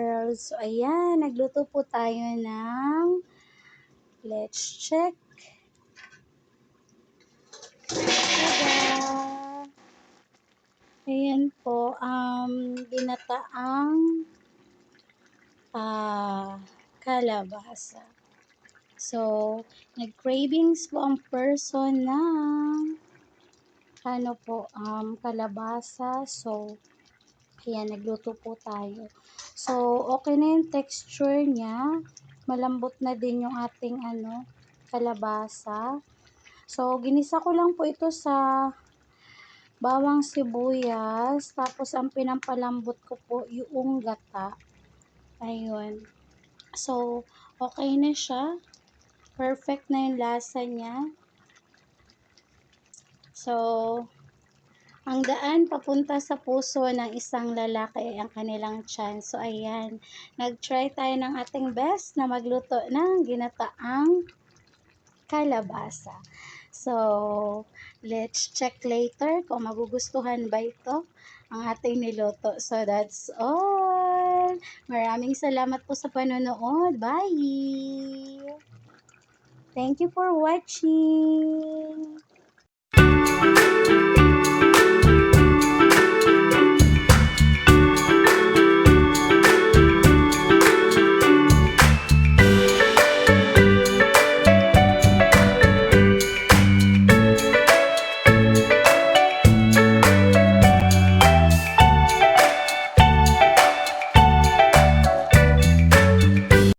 girls. So, ayan, nagluto po tayo ng let's check. Tada! Ayan po, ginataang kalabasa. So, nag-cravings po ang person ng kalabasa. So, ayan, nagluto po tayo. So, okay na yung texture niya. Malambot na din yung ating kalabasa. So, ginisa ko lang po ito sa bawang sibuyas. Tapos, ang pinampalambot ko po yung gata. Ayun. So, okay na siya. Perfect na yung lasa niya. So, ang daan papunta sa puso ng isang lalaki ay ang kanilang tiyan. So, ayan. Nag-try tayo ng ating best na magluto ng ginataang kalabasa. So, let's check later kung magugustuhan ba ito ang ating niluto. So, that's all. Maraming salamat po sa panonood. Bye! Thank you for watching!